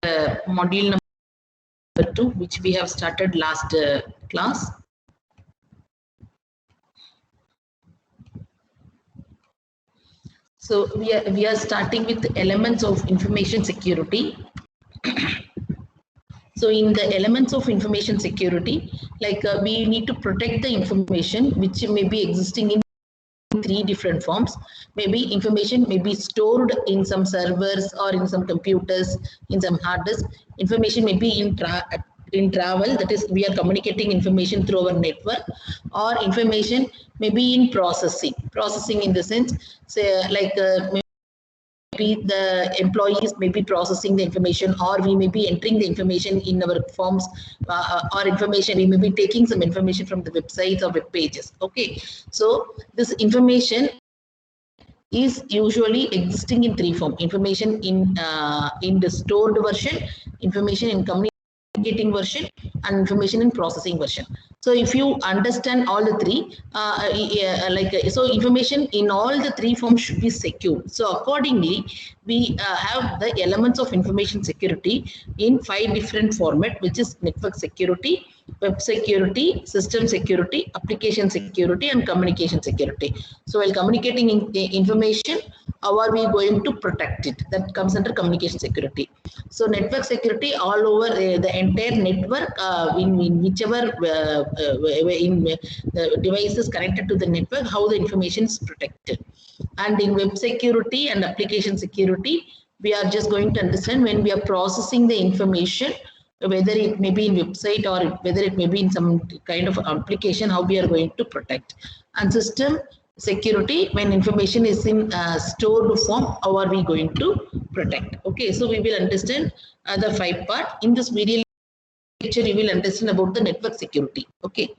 module number 2, which we have started last class. So we are starting with elements of information security. So in the elements of information security, like we need to protect the information which may be existing in 3 different forms. Maybe information may be stored in some servers or in some computers, in some hard disk. Information may be in travel, that is we are communicating information through our network, or information may be in processing in the sense, say like maybe the employees may be processing the information, or we may be entering the information in our forms, or information we may be taking some information from the websites or web pages. Okay, so this information is usually existing in 3 forms: information in the stored version, information in communicating version, and information in processing version. So if you understand all the 3, so information in all the 3 forms should be secure. So accordingly, we have the elements of information security in 5 different formats, which is network security, web security, system security, application security, and communication security. So while communicating information, how are we going to protect it? That comes under communication security. So network security all over the entire network, in whichever in the devices connected to the network, how the information is protected. And in web security and application security, we are just going to understand when we are processing the information, whether it may be in website or whether it may be in some kind of application, how we are going to protect. And system security, when information is in stored form, how are we going to protect? Okay, so we will understand the 5 parts. In this video lecture, you will understand about the network security. Okay,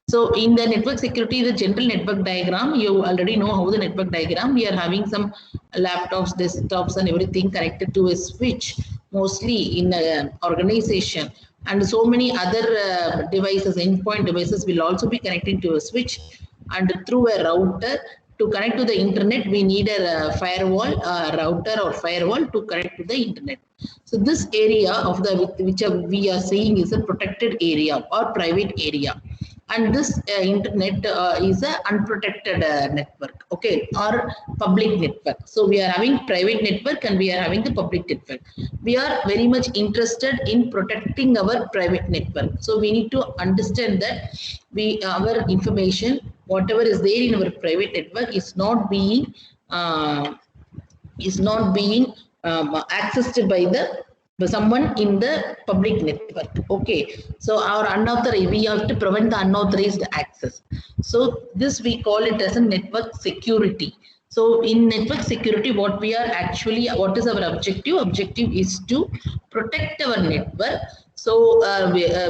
so in the network security, the general network diagram, you already know how the network diagram. We are having some laptops, desktops, and everything connected to a switch, mostly in an organization. And so many other devices, endpoint devices, will also be connecting to a switch. And through a router, to connect to the internet, we need a firewall, router or firewall to connect to the internet. So this area of the which we are saying is a protected area or private area. And this internet is an unprotected network, okay, or public network. So we are having private network and we are having the public network. We are very much interested in protecting our private network. So we need to understand that our information, whatever is there in our private network, is not being accessed by someone in the public network. Okay, so our unauthorized, we have to prevent the unauthorized access. So this we call it as a network security. So in network security, what is our objective? Objective is to protect our network. So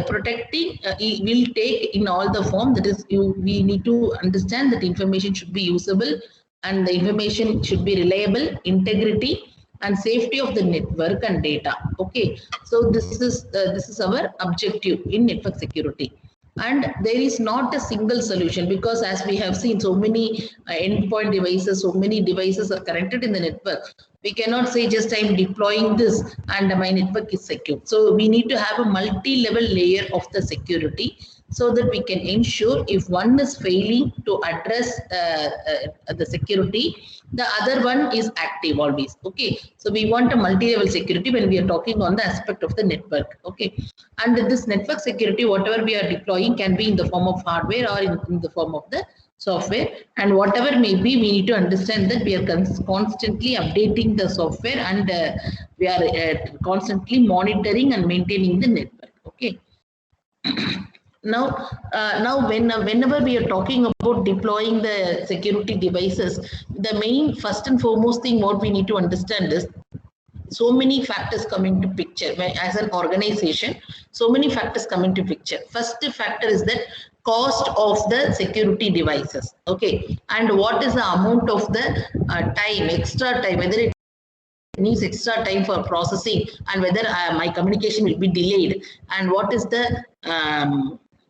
protecting will take in all the form. That is, we need to understand that information should be usable, and the information should be reliable, integrity, and safety of the network and data. Okay, so this is our objective in network security. And there is not a single solution, because as we have seen, so many endpoint devices, so many devices are connected in the network. We cannot say just I'm deploying this and my network is secure. So we need to have a multi-level layer of the security, so that we can ensure if one is failing to address the security, the other one is active always. Okay, so we want a multi-level security when we are talking on the aspect of the network. Okay, and this network security, whatever we are deploying, can be in the form of hardware or in the form of the software, and whatever may be, we need to understand that we are constantly updating the software, and we are constantly monitoring and maintaining the network. Okay. Now whenever we are talking about deploying the security devices, the main first and foremost thing what we need to understand is so many factors come into picture. As an organization, so many factors come into picture. First factor is that cost of the security devices. Okay, and what is the amount of the extra time, whether it needs extra time for processing, and whether my communication will be delayed, and what is the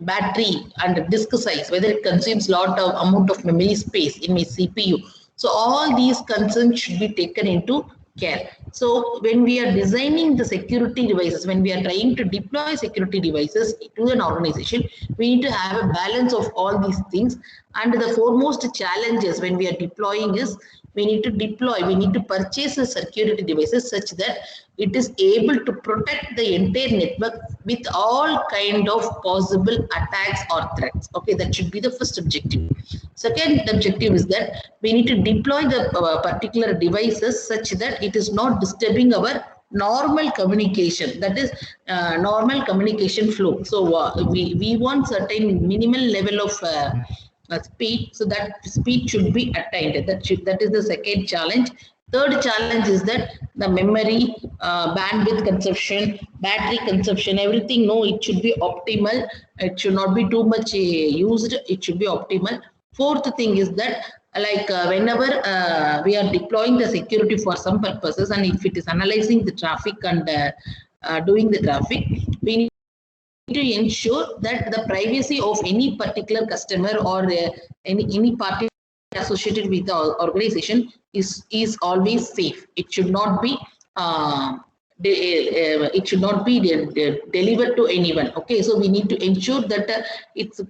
battery and disk size, whether it consumes lot of amount of memory space in my CPU. So all these concerns should be taken into care. So when we are designing the security devices, when we are trying to deploy security devices to an organization, we need to have a balance of all these things. And the foremost challenges when we are deploying is we need to purchase the security devices such that it is able to protect the entire network with all kind of possible attacks or threats. Okay, that should be the first objective. Second objective is that we need to deploy the particular devices such that it is not disturbing our normal communication, that is normal communication flow. So we want certain minimal level of speed, so that speed should be attained. That is the second challenge. Third challenge is that the memory, bandwidth consumption, battery consumption, everything, no, it should be optimal. It should not be too much used. It should be optimal. Fourth thing is that whenever we are deploying the security for some purposes, and if it is analyzing the traffic and doing the traffic, we need to ensure that the privacy of any particular customer or any party associated with the organization is always safe. It should not be delivered to anyone. Okay, so we need to ensure that it's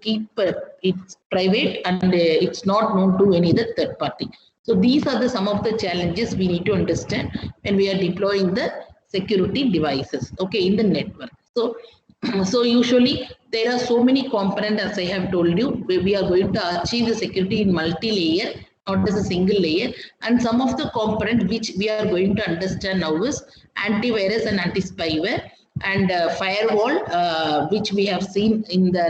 private and it's not known to any other third party. So these are some of the challenges we need to understand when we are deploying the security devices, okay, in the network. So usually there are so many components, as I have told you, we are going to achieve the security in multi-layer, not as a single layer. And some of the components which we are going to understand now is antivirus and anti-spyware, and firewall, which we have seen in the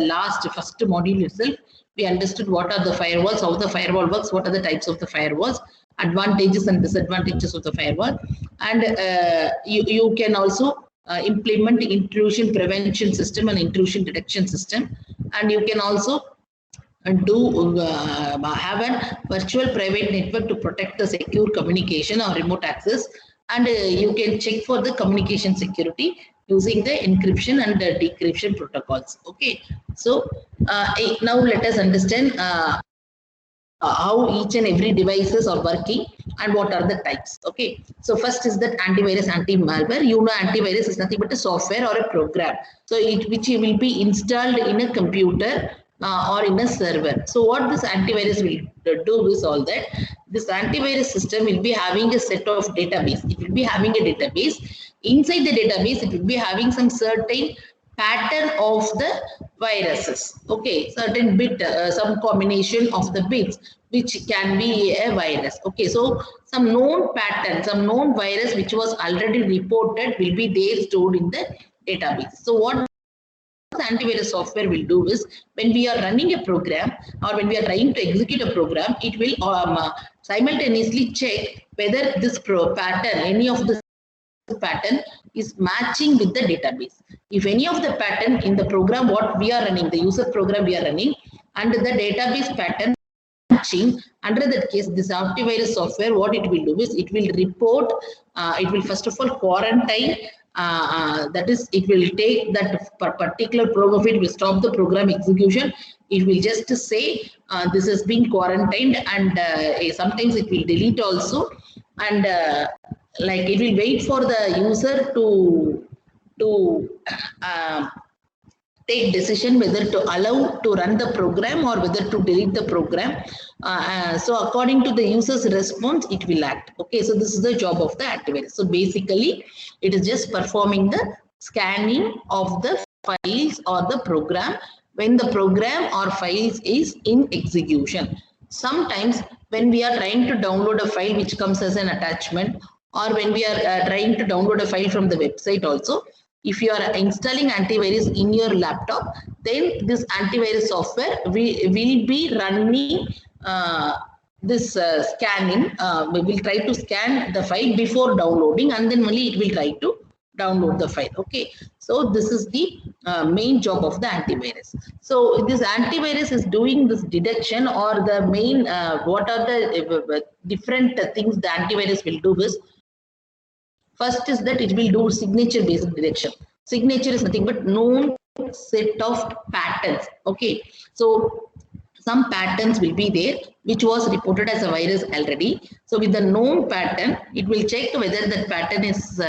first module itself. We understood what are the firewalls, how the firewall works, what are the types of the firewalls, advantages and disadvantages of the firewall. And you can also implement intrusion prevention system and intrusion detection system, and you can also have a virtual private network to protect the secure communication or remote access, and you can check for the communication security using the encryption and decryption protocols. Okay, so now let us understand how each and every devices are working and what are the types. Okay, so first is that antivirus, anti-malware. You know, antivirus is nothing but a software or a program, so which will be installed in a computer or in a server. So what this antivirus will do is all that this antivirus system will be having a set of database. It will be having a database. Inside the database, it will be having some certain pattern of the viruses. Okay, certain bit, some combination of the bits which can be a virus. Okay, so some known pattern, some known virus which was already reported will be there stored in the database. So what the antivirus software will do is, when we are running a program or when we are trying to execute a program, it will simultaneously check whether this pattern, any of the pattern is matching with the database. If any of the pattern in the program what we are running, the user program we are running, and the database pattern matching, under that case this antivirus software, what it will do is it will report, it will first of all quarantine, that is, it will take that particular program, it will stop the program execution. It will just say this has been quarantined, and sometimes it will delete also, and it will wait for the user to take decision whether to allow to run the program or whether to delete the program. So according to the user's response, it will act. Okay, so this is the job of the antivirus. So basically, it is just performing the scanning of the files or the program when the program or files is in execution. Sometimes when we are trying to download a file which comes as an attachment, or when we are trying to download a file from the website also, if you are installing antivirus in your laptop, then this antivirus software will be running this scanning. We will try to scan the file before downloading, and then only it will try to download the file. Okay, so this is the main job of the antivirus. So this antivirus is doing this detection, or the main what are the different things the antivirus will do is, first is that it will do signature based detection. Signature is nothing but known set of patterns. Okay, so some patterns will be there which was reported as a virus already. So with the known pattern, it will check whether that pattern is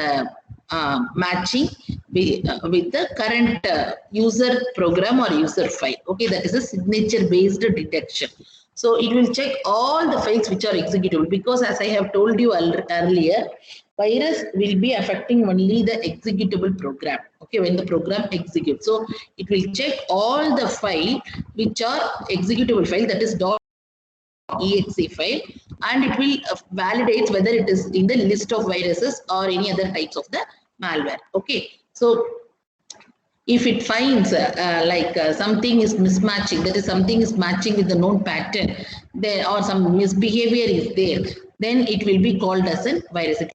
matching with the current user program or user file. Okay, that is a signature based detection. So it will check all the files which are executable, because as I have told you earlier, virus will be affecting only the executable program. Okay, when the program executes, so it will check all the file which are executable file, that is .exe file, and it will validate whether it is in the list of viruses or any other types of the malware. Okay, so if it finds something is mismatching, that is something is matching with the known pattern, there or some misbehavior is there, then it will be called as a virus. It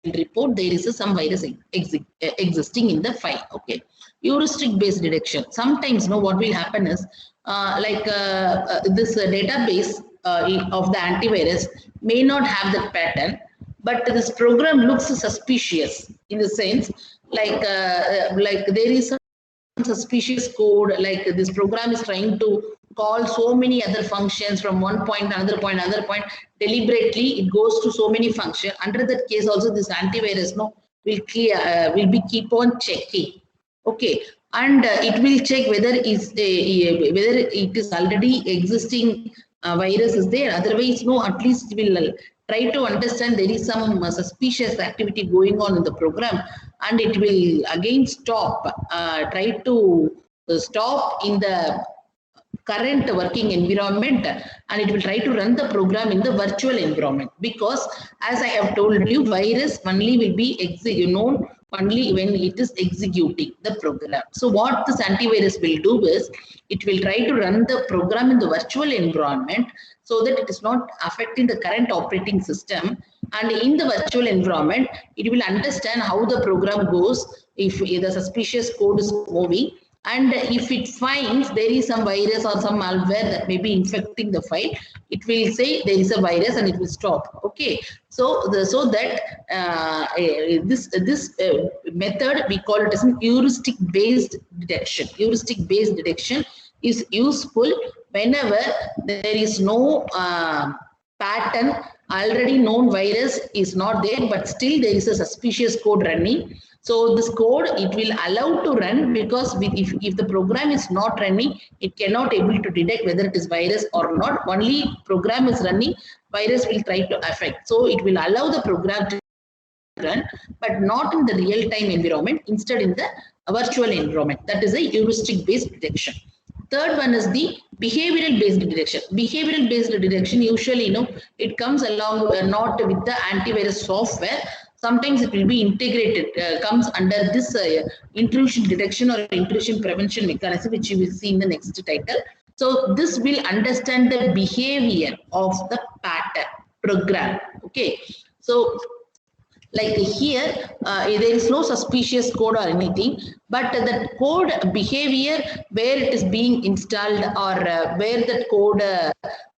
will report there is some virus existing in the file. Okay, heuristic based detection. Sometimes what will happen is this database of the antivirus may not have that pattern, but this program looks suspicious in the sense like there is some suspicious code, like this program is trying to call so many other functions from one point, another point, deliberately it goes to so many functions. Under that case also this antivirus will be keep on checking. Okay, and it will check whether whether it is already existing virus is there. Otherwise, at least it will try to understand there is some suspicious activity going on in the program, and it will again try to stop in the current working environment, and it will try to run the program in the virtual environment, because as I have told you, virus only will be known only when it is executing the program. So what this antivirus will do is it will try to run the program in the virtual environment so that it is not affecting the current operating system, and in the virtual environment it will understand how the program goes, if the suspicious code is moving, and if it finds there is some virus or some malware that may be infecting the file, it will say there is a virus and it will stop. Okay, so that this method we call it as a heuristic based detection. Heuristic based detection is useful whenever there is no pattern, already known virus is not there, but still there is a suspicious code running. So this code it will allow to run, because if the program is not running, it cannot able to detect whether it is virus or not. Only program is running, virus will try to affect. So it will allow the program to run, but not in the real-time environment, instead in the virtual environment. That is a heuristic based detection. Third one is the behavioral based detection. Behavioral based detection usually it comes along not with the antivirus software. Sometimes it will be integrated, comes under this intrusion detection or intrusion prevention mechanism, which you will see in the next title. So this will understand the behavior of the pattern program. Okay, so like here, there is no suspicious code or anything, but the code behavior, where it is being installed, or where that code,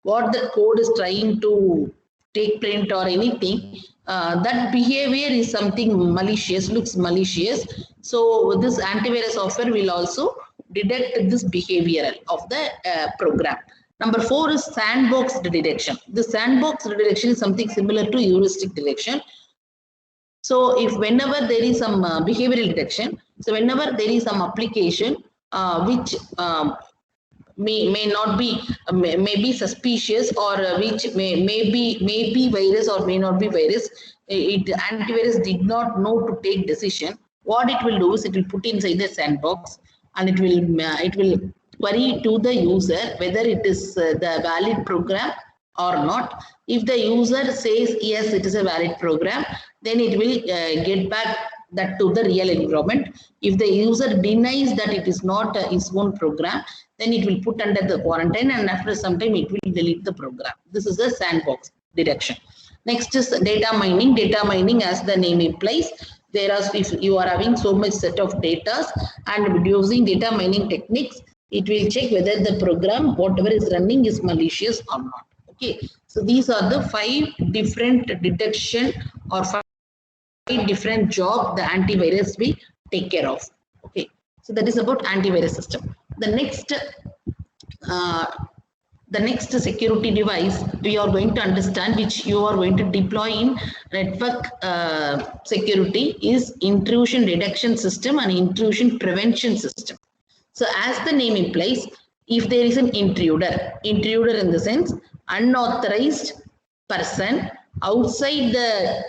what the code is trying to take print or anything, that behavior is something malicious, looks malicious. So this antivirus software will also detect this behavior of the program. Number 4 is sandbox detection. The sandbox detection is something similar to heuristic detection. So if whenever there is some behavioral detection, so whenever there is some application which may not be, may be suspicious, or which may be virus or may not be virus, antivirus did not know to take decision. What it will do is it will put inside the sandbox, and it will query to the user whether it is the valid program or not. If the user says yes, it is a valid program, then it will get back that to the real environment. If the user denies that it is not his own program, then it will put under the quarantine, and after some time it will delete the program. This is a sandbox detection. Next is data mining. Data mining, as the name implies, if you are having so much set of data and using data mining techniques, it will check whether the program, whatever is running, is malicious or not. Okay, so these are the 5 different detection or 5 different jobs the antivirus will take care of. Okay, so that is about antivirus system. The next the next security device we are going to understand, which you are going to deploy in network security, is intrusion detection system and intrusion prevention system. So as the name implies, if there is an intruder in the sense unauthorized person outside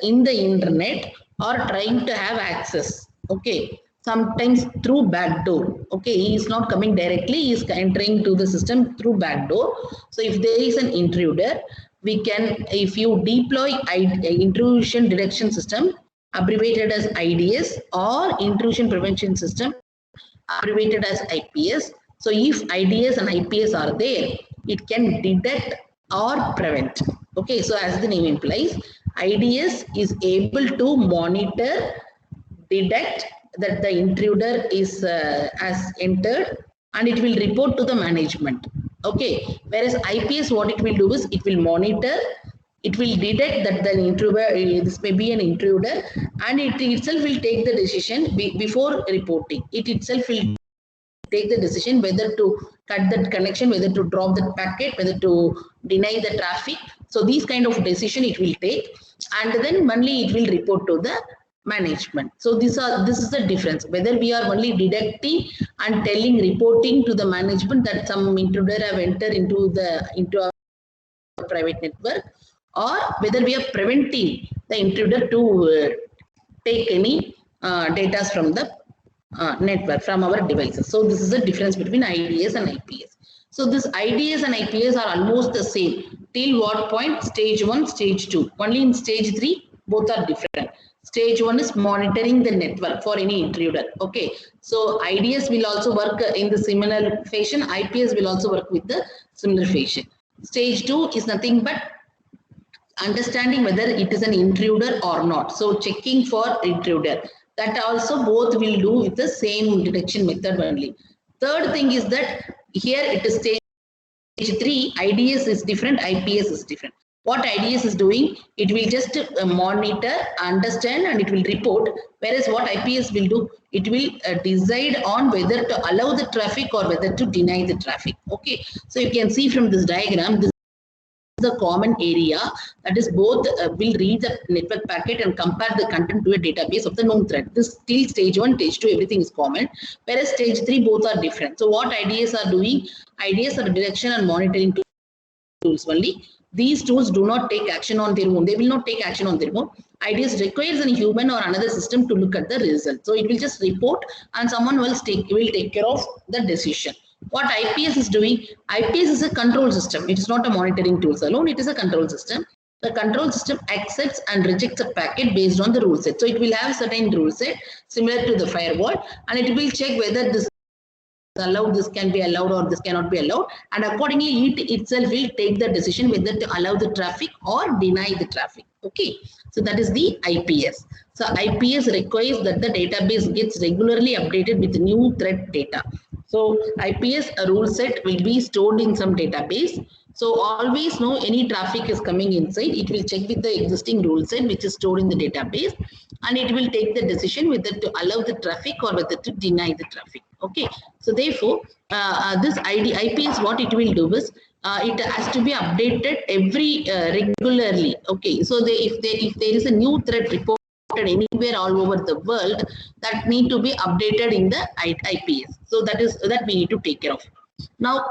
in the internet or trying to have access, okay, sometimes through backdoor, okay, he is not coming directly, he is entering to the system through backdoor. So if there is an intruder, we can, if you deploy intrusion detection system abbreviated as IDS or intrusion prevention system abbreviated as IPS. So if IDS and IPS are there, it can detect or prevent. Okay, so as the name implies, IDS is able to monitor, detect that the intruder is has entered, and it will report to the management. Okay, whereas IPS, what it will do is it will monitor, it will detect that the intruder, this may be an intruder, and it itself will take the decision before reporting. It itself will take the decision whether to cut that connection, whether to drop that packet, whether to deny the traffic. So these kind of decision it will take, and then only it will report to the management. So this is the difference, whether we are only detecting and telling, reporting to the management that some intruder have entered into our private network, or whether we are preventing the intruder to take any data from the network, from our devices. So this is the difference between IDS and IPS. So this IDS and IPS are almost the same. Till what point? Stage 1, stage 2. Only in stage 3, both are different. Stage 1 is monitoring the network for any intruder. Okay. So IDS will also work in the similar fashion. IPS will also work with the similar fashion. Stage 2 is nothing but understanding whether it is an intruder or not. So checking for intruder. That also both will do with the same detection method only. Third thing is that here it is stage 3, IDS is different, IPS is different. What IDS is doing, it will just monitor, understand, and it will report. Whereas what IPS will do, it will decide on whether to allow the traffic or whether to deny the traffic. Okay, so you can see from this diagram, this is a common area, that is both will read the network packet and compare the content to a database of the known thread. This till stage 1, stage 2, everything is common, whereas stage 3 both are different. So what IDS are doing? IDS are detection and monitoring tools only. These tools do not take action on their own. They will not take action on their own. IDS requires a human or another system to look at the result. So it will just report, and someone will take care of the decision. What IPS is doing? IPS is a control system. It is not a monitoring tools alone. It is a control system. The control system accepts and rejects a packet based on the rule set. So it will have certain rule set similar to the firewall, and it will check whether this allowed, this can be allowed, or this cannot be allowed, and accordingly it itself will take the decision whether to allow the traffic or deny the traffic. Okay, so that is the IPS. So IPS requires that the database gets regularly updated with new threat data. So IPS rule set will be stored in some database. So always know any traffic is coming inside, it will check with the existing rule set which is stored in the database, and it will take the decision whether to allow the traffic or whether to deny the traffic. Okay, so therefore this IPS, what it will do is it has to be updated regularly. Okay, so if there is a new threat report anywhere all over the world, that need to be updated in the IPS. So that we need to take care of. Now,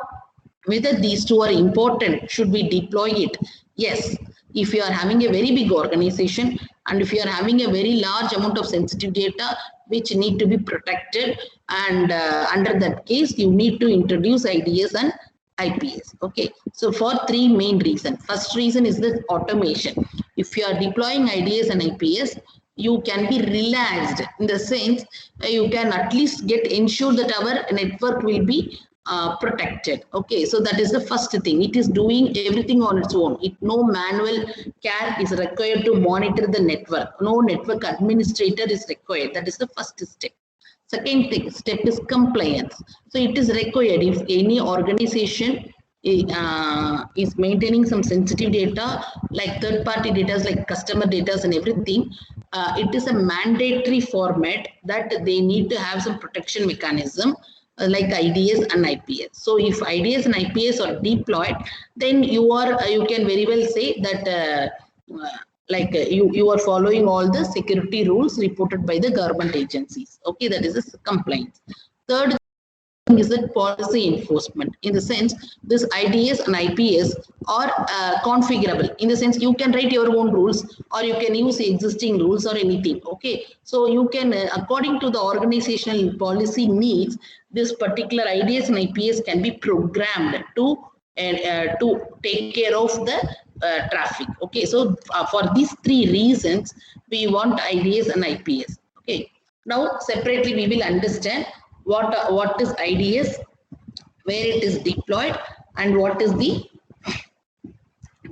whether these two are important, should we deploy it? Yes. If you are having a very big organization, and if you are having a very large amount of sensitive data which need to be protected, and under that case you need to introduce IDS and IPS. Okay, so for 3 main reasons. First reason is the automation. If you are deploying IDS and IPS, you can be relaxed in the sense you can at least ensure that our network will be protected. Okay, so that is the first thing. It is doing everything on its own. No manual care is required to monitor the network. No network administrator is required. That is the first step. Second step is compliance. So it is required if any organization is maintaining some sensitive data like third-party data like customer data and everything, it is a mandatory format that they need to have some protection mechanism like IDS and IPS. So if IDS and IPS are deployed, then you can very well say that you are following all the security rules reported by the government agencies. Okay, that is a compliance. Third is that policy enforcement, in the sense this IDS and IPS are configurable, in the sense you can write your own rules or you can use existing rules or anything. Okay, so you can according to the organizational policy needs, this particular IDS and IPS can be programmed to take care of the traffic. Okay, so for these three reasons we want IDS and IPS. Okay, now separately we will understand what is IDS, where it is deployed, and what is the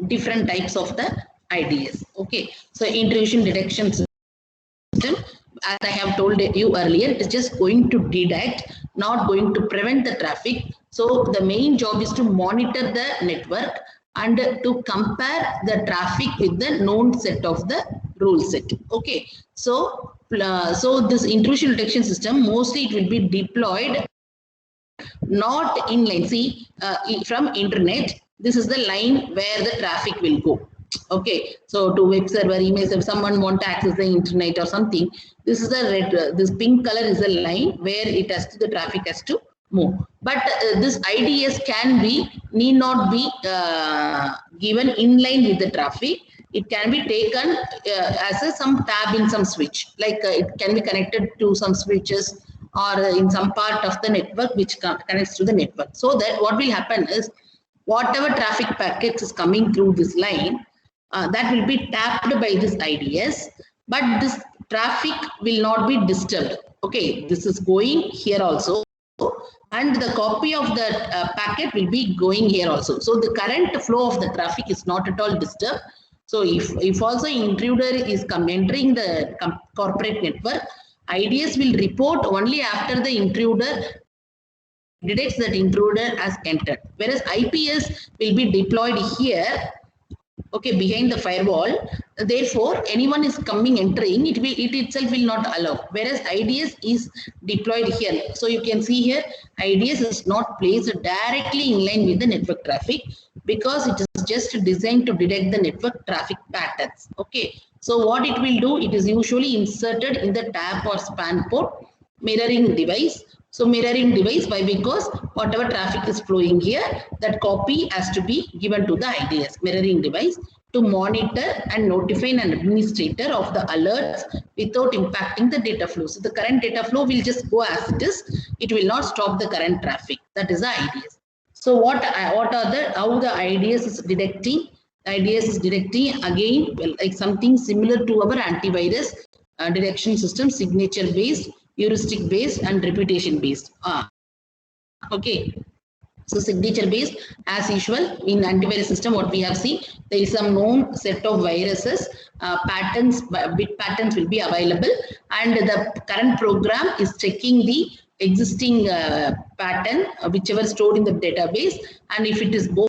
different types of the IDS. Okay, so intrusion detection system, as I have told you earlier, it is just going to detect, not going to prevent the traffic. So the main job is to monitor the network and to compare the traffic with the known set of the rule set. Okay, so this intrusion detection system, mostly it will be deployed not inline. See, from internet, this is the line where the traffic will go. Okay, so to web server, email server, someone want to access the internet or something, this is the red, this pink color is the line where the traffic has to move. But this IDS need not be given inline with the traffic. It can be taken as some tab in some switch, like it can be connected to some switches or in some part of the network which connects to the network. So that what will happen is, whatever traffic packets is coming through this line, that will be tapped by this IDS, but this traffic will not be disturbed. Okay, this is going here also, and the copy of the packet will be going here also. So the current flow of the traffic is not at all disturbed. So if also intruder is entering the corporate network, IDS will report only after the intruder detects that intruder has entered, whereas IPS will be deployed here, okay, behind the firewall. Therefore, anyone is entering, it itself will not allow, whereas IDS is deployed here. So you can see here, IDS is not placed directly in line with the network traffic, because it is just designed to detect the network traffic patterns. Okay, so what it will do, it is usually inserted in the tab or span port mirroring device. So mirroring device, why? Because whatever traffic is flowing here, that copy has to be given to the IDS mirroring device to monitor and notify an administrator of the alerts without impacting the data flow. So the current data flow will just go as it is. It will not stop the current traffic. That is the IDS. So how the IDS is detecting? IDS is detecting again like something similar to our antivirus detection system, signature based, heuristic based, and reputation based. Okay, so signature based, as usual in antivirus system, what we have seen, there is some known set of viruses, bit patterns will be available, and the current program is checking the existing pattern, whichever stored in the database, and if it is both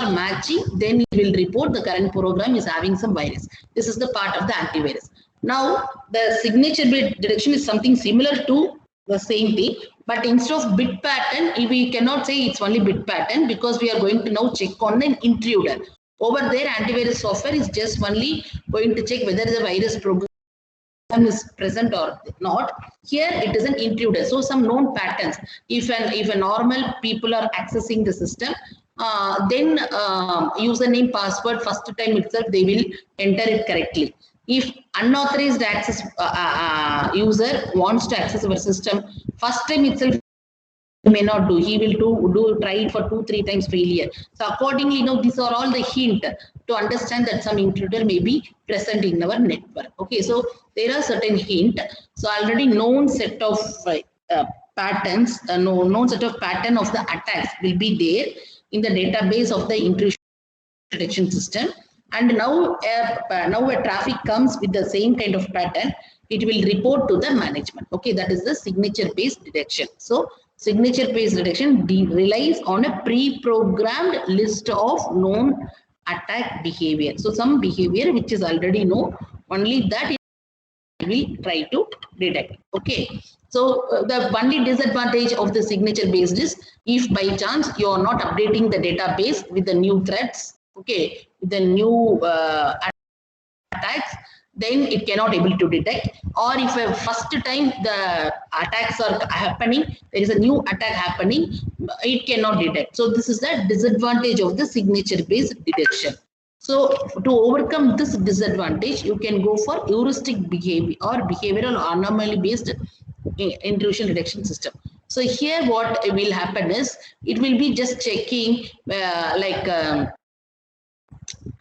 are matching, then it will report the current program is having some virus. This is the part of the antivirus. Now, the signature bit detection is something similar to the same thing, but instead of bit pattern, we cannot say it's only bit pattern, because we are going to now check on an intruder. Over there, antivirus software is just only going to check whether the virus program is present or not. Here it is an intruder, so some known patterns. If a normal people are accessing the system, then username, password, first time itself they will enter it correctly. If unauthorized access user wants to access our system, first time itself may not do. He will try it for 2-3 times failure. So accordingly, these are all the hint to understand that some intruder may be present in our network. Okay, so there are certain hint. So already known set of patterns, known set of pattern of the attacks will be there in the database of the intrusion detection system. And now a traffic comes with the same kind of pattern, it will report to the management. Okay, that is the signature based detection. So signature based detection relies on a pre-programmed list of known attack behavior. So some behavior which is already known, only that will try to detect. Okay. So the only disadvantage of the signature based is if by chance you are not updating the database with the new threats, okay, with the new attacks, then it cannot able to detect. Or if a first time the attacks are happening, there is a new attack happening, it cannot detect. So this is the disadvantage of the signature based detection. So to overcome this disadvantage, you can go for heuristic behavior or behavioral anomaly based intrusion detection system. So here what will happen is it will be just checking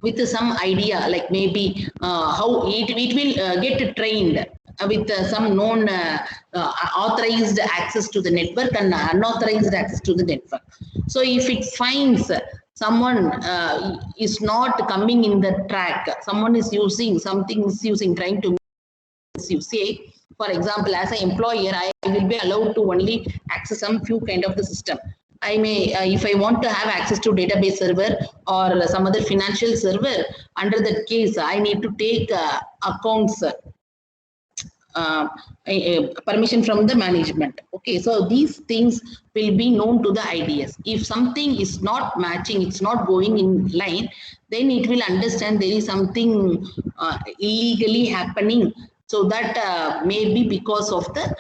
with some idea, like maybe how it will get trained with some known authorized access to the network and unauthorized access to the network. So if it finds someone is not coming in the track, someone is using something, is using, trying to you say, for example, as an employer, I will be allowed to only access some few kind of the system. I may, if I want to have access to database server or some other financial server, under that case, I need to take accounts permission from the management. Okay, so these things will be known to the IDS. If something is not matching, it's not going in line, then it will understand there is something illegally happening. So that may be because of the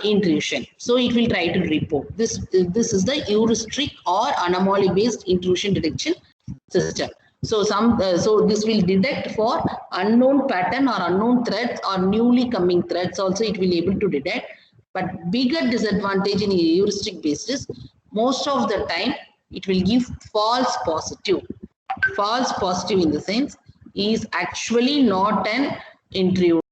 intrusion. So it will try to report. This is the heuristic or anomaly based intrusion detection system. So so this will detect for unknown pattern or unknown threats or newly coming threats also it will able to detect. But bigger disadvantage in heuristic basis, most of the time it will give false positive. False positive in the sense is actually not an intruder.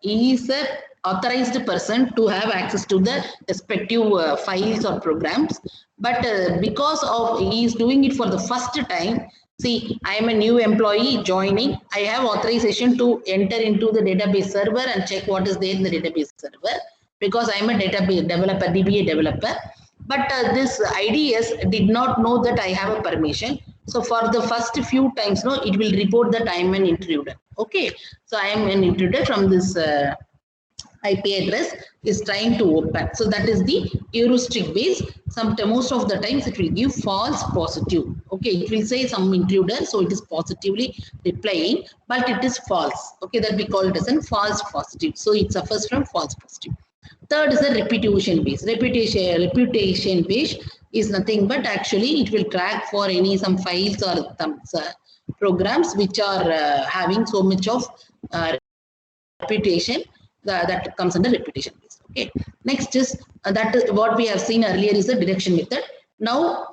He is a authorized person to have access to the respective files or programs, but because of he is doing it for the first time. See, I am a new employee joining, I have authorization to enter into the database server and check what is there in the database server because I am a database developer, DBA developer, but this IDS did not know that I have a permission. So for the first few times, no, it will report that I am an intruder. Okay, so I am an intruder from this IP address is trying to open. So that is the heuristic base. Most of the times it will give false positive. Okay, it will say some intruder, so it is positively replying, but it is false. Okay, that we call it as a false positive. So it suffers from false positive. Third is the reputation base. Reputation base is nothing but actually it will track for some files or some programs which are having so much of reputation that comes under reputation base. Okay. Next is what we have seen earlier is the detection method. Now,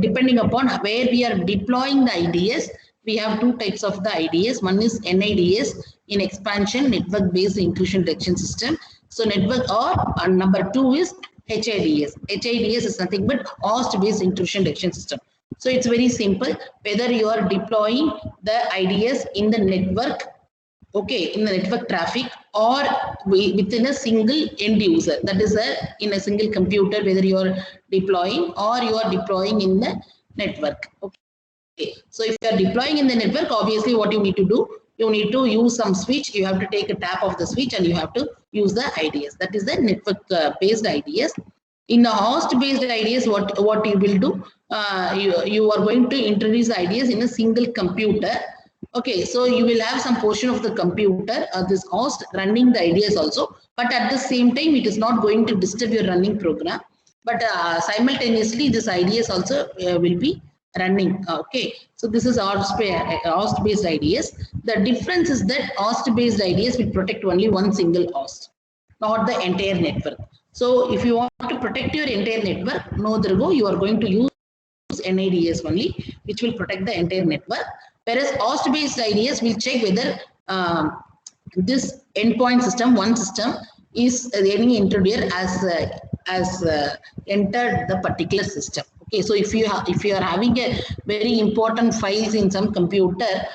depending upon where we are deploying the IDS, we have two types of the IDS. One is NIDS, in expansion network based intrusion detection system. So network, or number two is HIDS. HIDS is nothing but host based intrusion detection system. So it's very simple. Whether you are deploying the IDS in the network, okay, in the network traffic, or within a single end user, that is in a single computer, whether you are deploying or you are deploying in the network. Okay, so if you are deploying in the network, obviously what you need to do, you need to use some switch, you have to take a tap of the switch and you have to use the IDS. That is the network based IDS. In the host based IDS, what you will do, you are going to introduce IDS in a single computer. Okay, so you will have some portion of the computer, this host running the IDS also, but at the same time, it is not going to disturb your running program. But simultaneously, this IDS also will be running. Okay, so this is host-based IDS. The difference is that host-based IDS will protect only one single host, not the entire network. So if you want to protect your entire network, no other go, you are going to use NIDS only, which will protect the entire network. Whereas host-based IDS will check whether this endpoint system, one system, is any intruder has entered the particular system. Okay, so if you are having a very important files in some computer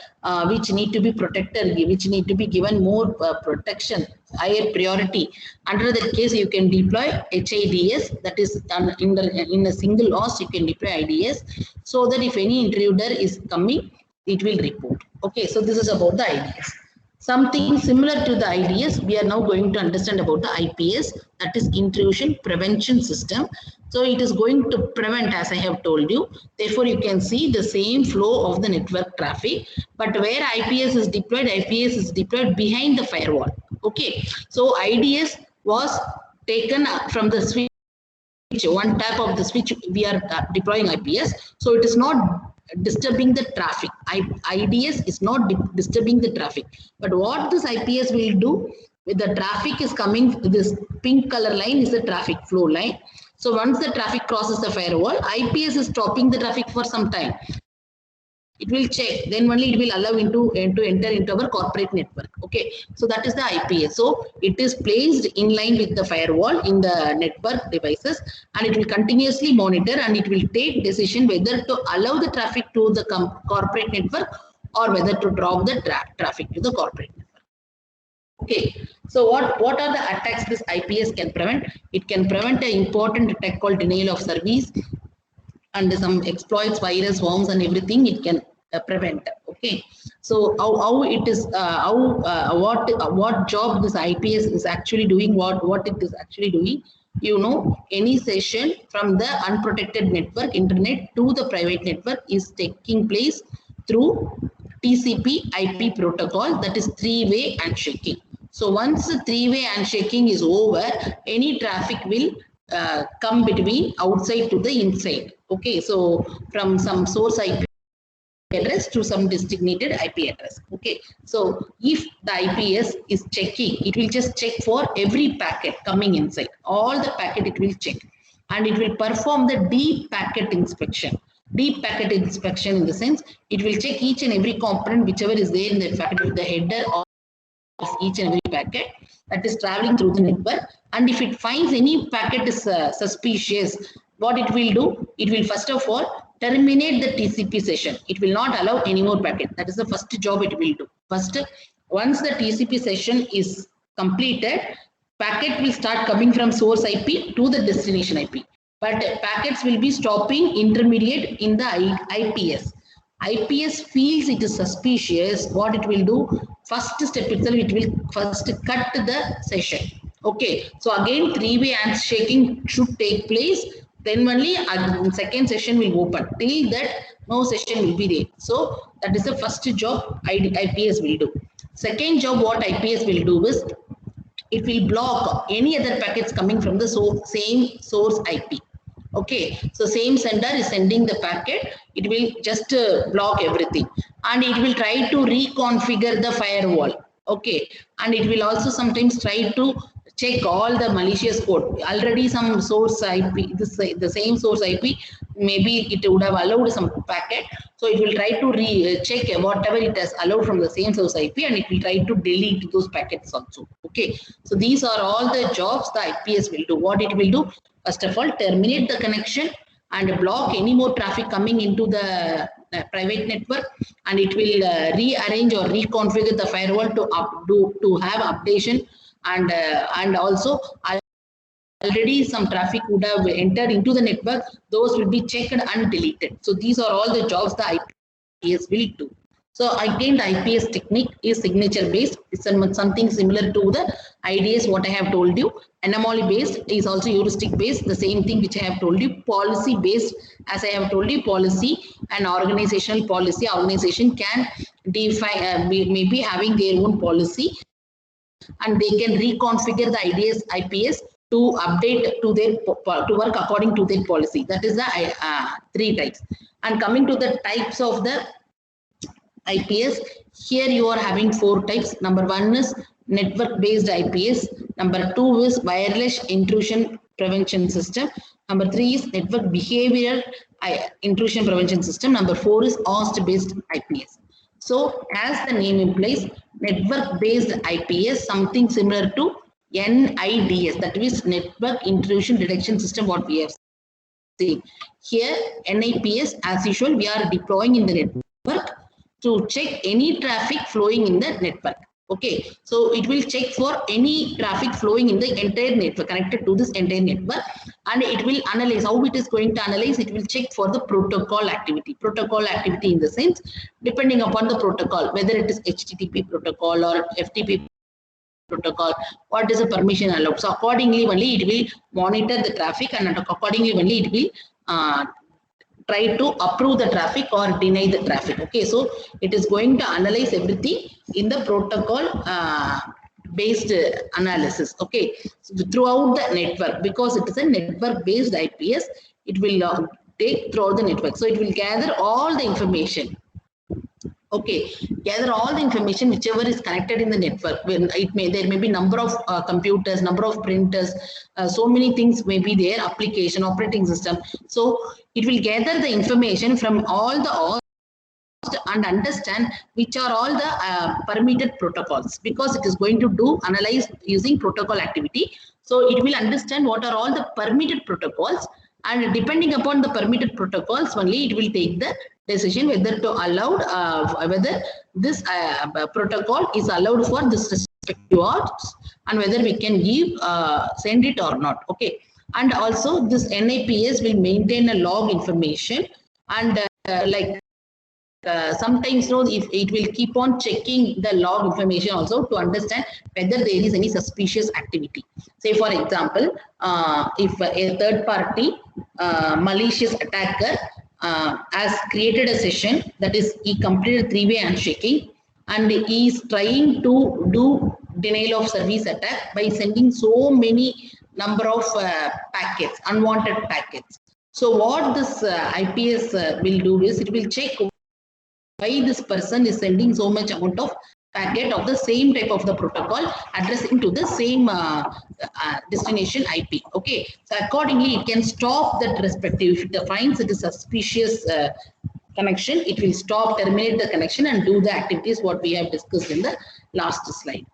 which need to be protected, which need to be given more protection, higher priority, under that case you can deploy HIDS, that is in a single host you can deploy IDS, so that if any intruder is coming, it will report. Okay, so this is about the IDS. Something similar to the IDS, we are now going to understand about the IPS, that is Intrusion Prevention System. So it is going to prevent, as I have told you. Therefore, you can see the same flow of the network traffic. But where IPS is deployed behind the firewall. Okay. So IDS was taken from the switch. One tap of the switch, we are deploying IPS. So it is not disturbing the traffic. IDS is not disturbing the traffic. But what this IPS will do, with the traffic is coming, this pink color line is the traffic flow line. So once the traffic crosses the firewall, IPS is stopping the traffic for some time. It will check, then only it will allow to enter into our corporate network. Okay, so that is the IPS. So it is placed in line with the firewall in the network devices, and it will continuously monitor and it will take decision whether to allow the traffic to the corporate network or whether to drop the traffic to the corporate network. Okay, so what are the attacks this IPS can prevent? It can prevent an important attack called denial of service, and some exploits, virus, worms, and everything it can prevent. Okay, so how it is, what job this IPS is actually doing, what it is actually doing. You know, any session from the unprotected network internet to the private network is taking place through TCP IP protocol, that is three-way handshaking. So once the three-way handshaking is over, any traffic will come between outside to the inside. Okay, so from some source IP address to some designated IP address. Okay, so if the IPS is checking, it will just check for every packet coming inside. All the packet it will check, and it will perform the deep packet inspection. Deep packet inspection in the sense, it will check each and every component whichever is there in the packet with the header of each and every packet that is traveling through the network. And if it finds any packet is suspicious, what it will do, it will first of all terminate the TCP session. It will not allow any more packet. That is the first job it will do. First, once the TCP session is completed, packet will start coming from source IP to the destination IP. But packets will be stopping intermediate in the IPS. IPS feels it is suspicious. What it will do, first step itself, it will first cut the session. Okay, so again three-way handshaking should take place. Then only second session will open. Till that, no session will be there. So that is the first job IPS will do. Second job what IPS will do is, it will block any other packets coming from the same source IP. Okay, so same sender is sending the packet, it will just block everything, and it will try to reconfigure the firewall. Okay, and it will also sometimes try to check all the malicious code. Already some source IP, the same source IP, maybe it would have allowed some packet, so it will try to check whatever it has allowed from the same source IP, and it will try to delete those packets also. Okay, so these are all the jobs the IPS will do. What it will do, first of all, terminate the connection and block any more traffic coming into the private network, and it will rearrange or reconfigure the firewall to have updation, and also already some traffic would have entered into the network, those will be checked and deleted. So these are all the jobs the IPS will do. So again, the IPS technique is signature based. It's something similar to the IDS what I have told you. Anomaly based is also heuristic based, the same thing which I have told you. Policy based, as I have told you, policy and organizational policy. Organization can define, maybe having their own policy, and they can reconfigure the IPS to update to their to work according to their policy. That is the three types. And coming to the types of the IPS, here you are having four types. Number one is network based IPS. Number two is wireless intrusion prevention system. Number three is network behavioral intrusion prevention system. Number four is host based IPS. So as the name implies, network based IPS, something similar to NIDS, that is network intrusion detection system, what we have seen. Here NIPS, as usual, we are deploying in the network to check any traffic flowing in the network. Okay, so it will check for any traffic flowing in the entire network, connected to this entire network, and it will analyze. How it is going to analyze? It will check for the protocol activity. Protocol activity in the sense, depending upon the protocol, whether it is HTTP protocol or FTP protocol, what is the permission allowed. So accordingly only it will monitor the traffic, and accordingly only it will try to approve the traffic or deny the traffic. Okay, so it is going to analyze everything in the protocol based analysis. Okay, so throughout the network, because it is a network based IPS, it will take throughout the network. So it will gather all the information. Okay, gather all the information whichever is connected in the network. When there may be number of computers, number of printers, so many things may be there, application, operating system. So it will gather the information from all the hosts and understand which are all the permitted protocols, because it is going to do analyze using protocol activity. So it will understand what are all the permitted protocols, and depending upon the permitted protocols only it will take the decision whether to allow whether this protocol is allowed for this respective hosts, and whether we can give send it or not. Okay, and also this NIPS will maintain a log information, and sometimes if it will keep on checking the log information also to understand whether there is any suspicious activity. Say for example, if a third party malicious attacker has created a session, that is he completed three-way handshaking, and he is trying to do denial of service attack by sending so many number of packets, unwanted packets. So what this IPS will do is it will check why this person is sending so much amount of packet of the same type of the protocol addressing to the same destination IP. Okay, so accordingly it can stop that respective. If it finds it is suspicious connection, it will stop, terminate the connection, and do the activities what we have discussed in the last slide.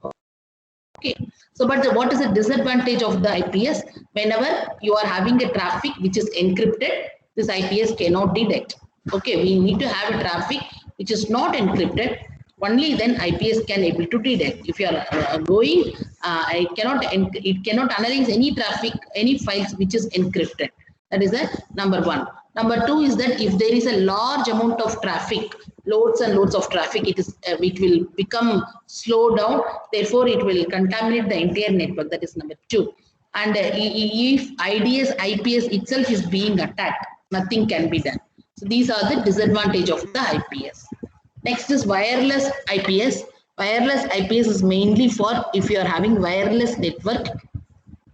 Okay, so but what is the disadvantage of the IPS? Whenever you are having a traffic which is encrypted, this IPS cannot detect. Okay, we need to have a traffic which is not encrypted, only then IPS can able to detect. If you are going, it cannot analyze any traffic, any files which is encrypted. That is the number one. Number two is that if there is a large amount of traffic, loads and loads of traffic, it will become slow down. Therefore, it will contaminate the entire network. That is number two. And if IPS itself is being attacked, nothing can be done. So these are the disadvantage of the IPS. Next is wireless IPS. Wireless IPS is mainly for if you are having wireless network,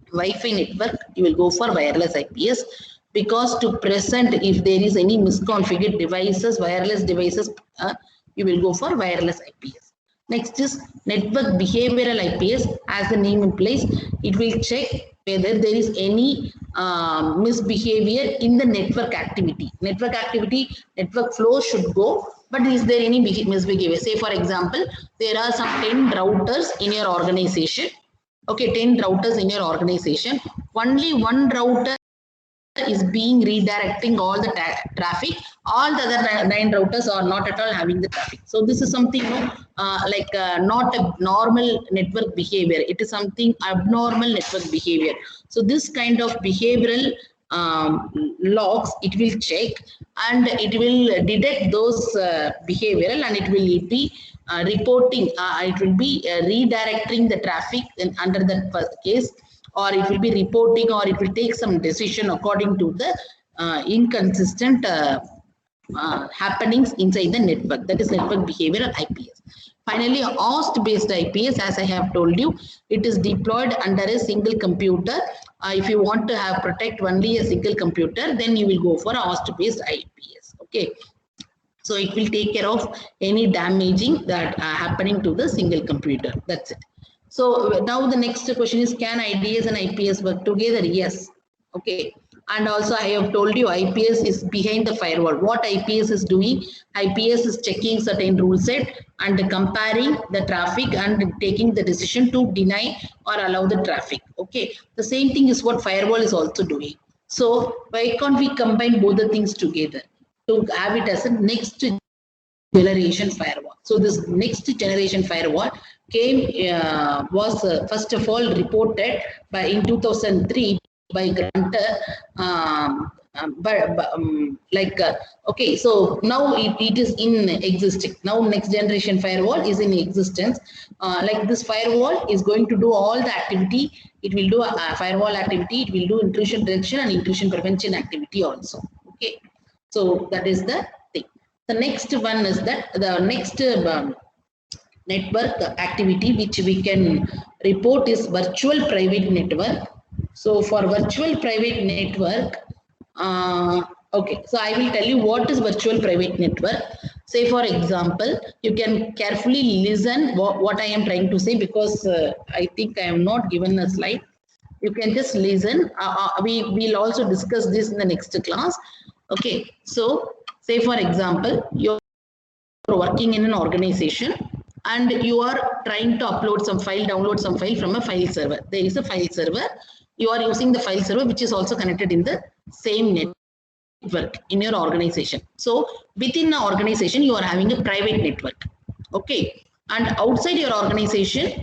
Wi-Fi network, you will go for wireless IPS, because to present if there is any misconfigured devices, wireless devices, you will go for wireless IPS. Next is network behavioral IPS. As the name implies, it will check whether there is any misbehavior in the network activity. Network flow should go, but is there any misbehavior? Say for example, there are some 10 routers in your organization. Okay, 10 routers in your organization. Only one router is being redirecting all the traffic. All the other 9 routers are not at all having the traffic. So this is something not a normal network behavior. It is something abnormal network behavior. So this kind of behavioral logs it will check, and it will detect those behavioral, and it will be reporting. It will be redirecting the traffic under that case, or it will be reporting, or it will take some decision according to the inconsistent happenings inside the network. That is network behavioral IPS. Finally, host-based IPS, as I have told you, it is deployed under a single computer. If you want to have protect only a single computer, then you will go for a host-based IPS. Okay, so it will take care of any damaging that happening to the single computer. That's it. So now the next question is, can IDS and IPS work together? Yes. Okay. And also I have told you IPS is behind the firewall. What IPS is doing? IPS is checking certain rule set and comparing the traffic and taking the decision to deny or allow the traffic. Okay. The same thing is what firewall is also doing. So why can't we combine both the things together to have it as a next generation firewall? So this next generation firewall was first of all reported in 2003 by grantor, okay, so now it is in existing. Now next generation firewall is in existence. Like this firewall is going to do all the activity. It will do a firewall activity. It will do intrusion detection and intrusion prevention activity also. Okay, so that is the thing. The next one is that the next network activity which we can report is virtual private network. So for virtual private network, okay, so I will tell you what is virtual private network. Say for example, you can carefully listen what I am trying to say, because I think I am not given a slide. You can just listen. We will also discuss this in the next class. Okay, so say for example, you're working in an organization and you are trying to upload some file, download some file from a file server. There is a file server. You are using the file server which is also connected in the same network in your organization. So within the organization, you are having a private network. Okay. And outside your organization,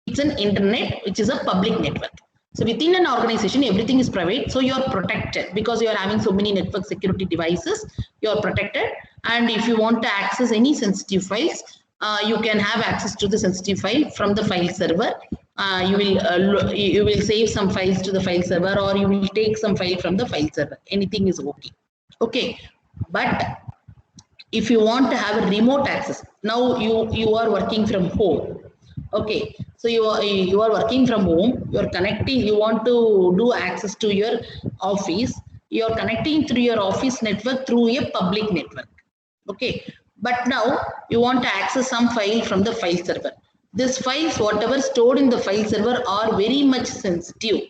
it's an internet, which is a public network. So within an organization, everything is private. So you're protected because you're having so many network security devices. You're protected. And if you want to access any sensitive files, you can have access to the sensitive file from the file server. You will save some files to the file server, or you will take some file from the file server. Anything is okay. Okay. But if you want to have a remote access, now you are working from home. Okay, so you are working from home, you are connecting, you want to do access to your office, you are connecting through your office network through a public network. Okay, but now you want to access some file from the file server. These files, whatever stored in the file server, are very much sensitive.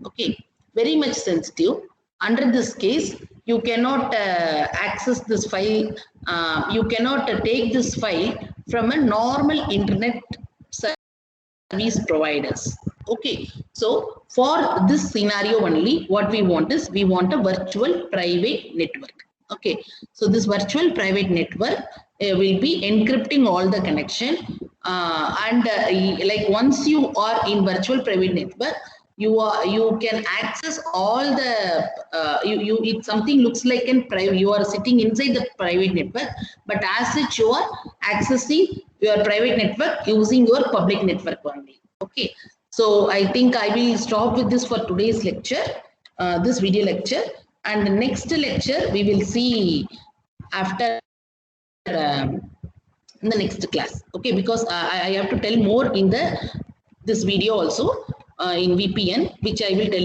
Okay, very much sensitive. Under this case, you cannot access this file, you cannot take this file from a normal internet service providers. Okay, so for this scenario only, what we want is, we want a virtual private network. Okay, so this virtual private network will be encrypting all the connection, like once you are in virtual private network, you can access all the it something looks like in private, you are sitting inside the private network, but as such you are accessing your private network using your public network only. Okay, so I think I will stop with this for today's lecture, this video lecture, and the next lecture we will see after in the next class. Okay, because I have to tell more in this video also in VPN, which I will tell you